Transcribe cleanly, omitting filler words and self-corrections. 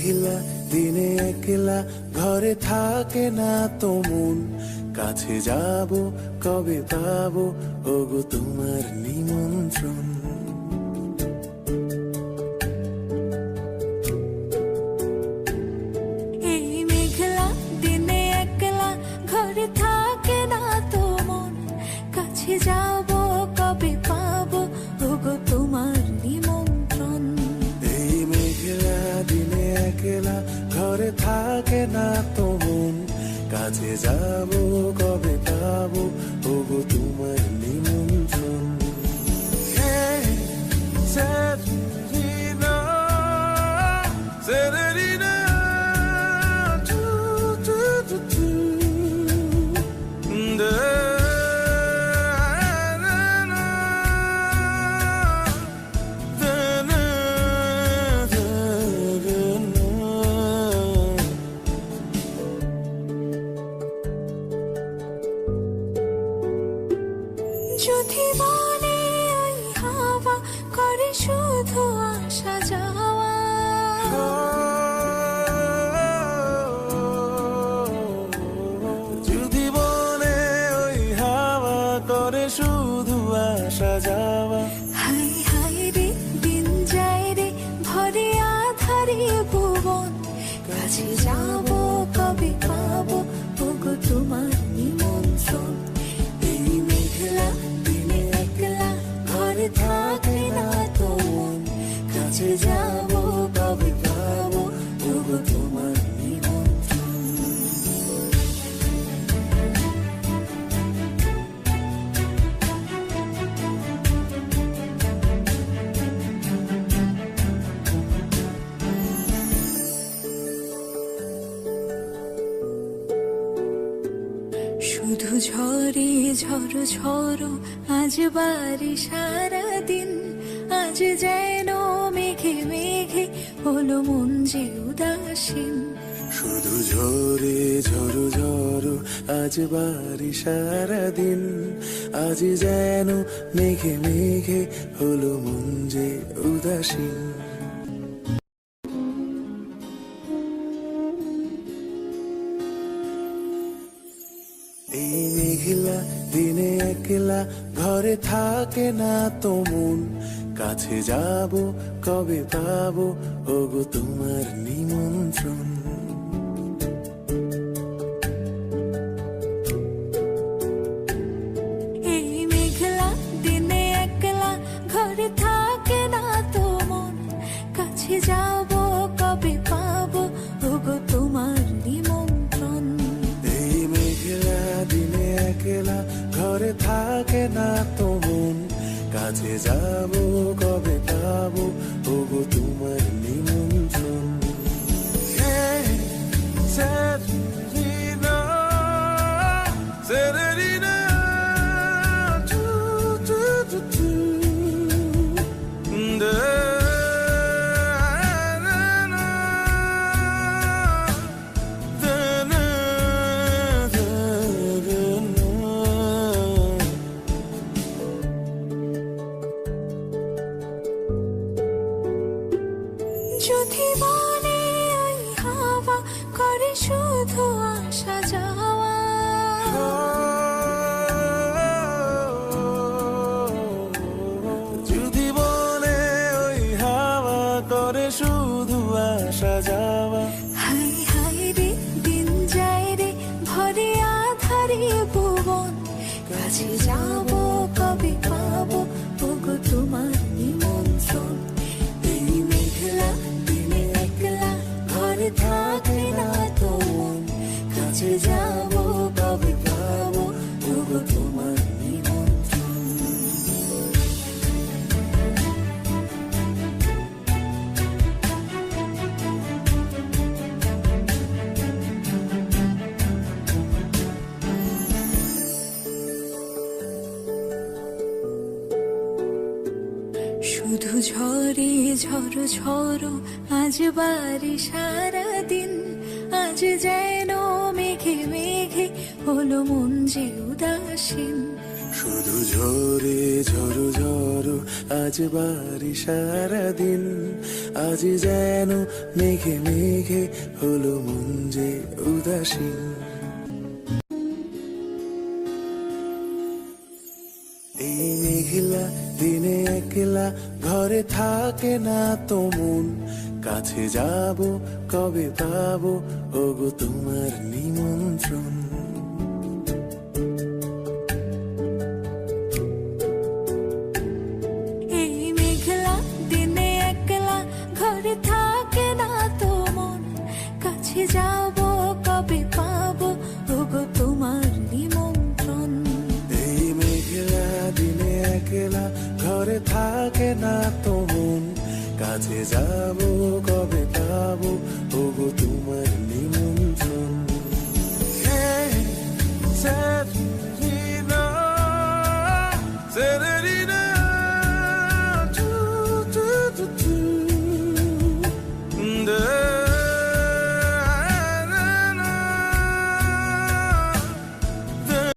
মেঘলা দিনে একলা ঘরে থাকে না তো মন, কাছে যাব কবে পাবো ওগো তোমার নিমন্ত্রণ। এই মেঘলা দিনে একলা ঘরে থাকে না তো মন, কাছে যাব কবে পাবো ওগো তোমার নিমন্ত্রণ। এই মেঘলা দিনে একলা ঘরে থাকে না তো মন, কাছে যাব কবে পাবো ওগো তোমার নিমন্ত্রণ। Severina, Severina, tu, tu, tu, tu. Da, na, na, da, na, da, da, na. যদি মনে ওই হাওয়া করে শুধু আসা যাওয়া, যদি বলে ওই হাওয়া করে শুধু আসা যাওয়া, হাই হাই রে দিন যায় রে ভরে আধারে ভুবন, কাছে যাব কবে পাবো ওগো তোমার নিমন্ত্রণ। এই মেঘলা দিনে একলা ঘরে থাকে না তো মন, কাছে যাব কবে পাবো ওগো তোমার নিমন্ত্রণ। শুধু ঝরে ঝড়ো ঝড়ো আজ বাড়ি সারাদিন, আজ যেন মেঘে মেঘে হলো মন যে উদাসীন। শুধু ঝরে ঝড়ো ঝড়ো আজ বাড়ি সারাদিন, আজ যেন মেঘে মেঘে হলো মন যে উদাসীন। এই মেঘলা দিনে একলা ঘরে থাকে না তো মন, কাছে যাব কবে পাবো ওগো তোমার নিমন্ত্রণ। এই মেঘলা দিনে একলা ঘরে থাকে না তো মন, কাছে যাব কবে পাবো ওগো তোমার নিমন্ত্রণ। এই মেঘলা দিনে একলা ঘরে থাকে না তো মন, কাছে যাব কবে পাবো ওগো তোমার নিমন্ত্রণ। Severina, Severina, tu, tu, tu, tu. Da, na, na, da, na, da, da, na. যদি মনে ওই হাওয়া করে শুধু আসা যাওয়া, যদি বলে ওই হাওয়া করে শুধু আসা যাওয়া, হাই হাই রে দিন যায় রে ভরে আধারে ভুবন, কাছে যাব কবে পাবো ওগো তোমার নিমন্ত্রণ। এই মেঘলা দিনে একলা ঘরে থাকে না তো মন, কাছে যাব কবে পাবো ওগো তোমার নিমন্ত্রণ। শুধু ঝরে ঝড়ো ঝড়ো আজ বাড়ি সারাদিন, আজ যেন মেঘে মেঘে হলো মন যে উদাসীন। শুধু ঝরে ঝরো ঝরো আজ বাড়ি সারাদিন, আজ যেন মেঘে মেঘে হলো মন যে উদাসীন। এই মেঘলা দিনে একলা ঘরে থাকে না তো মন, কাছে যাব কবে পাবো ওগো তোমার নিমন্ত্রণ। এই মেঘলা দিনে একলা ঘরে থাকে না তো মন, কাছে যাব কবে পাবো ওগো তোমার নিমন্ত্রণ। এই মেঘলা দিনে একলা ঘরে থাকে না তো মন, কাছে যাব কবে পাবো ওগো তোমার নিমন্ত্রণ। Hey,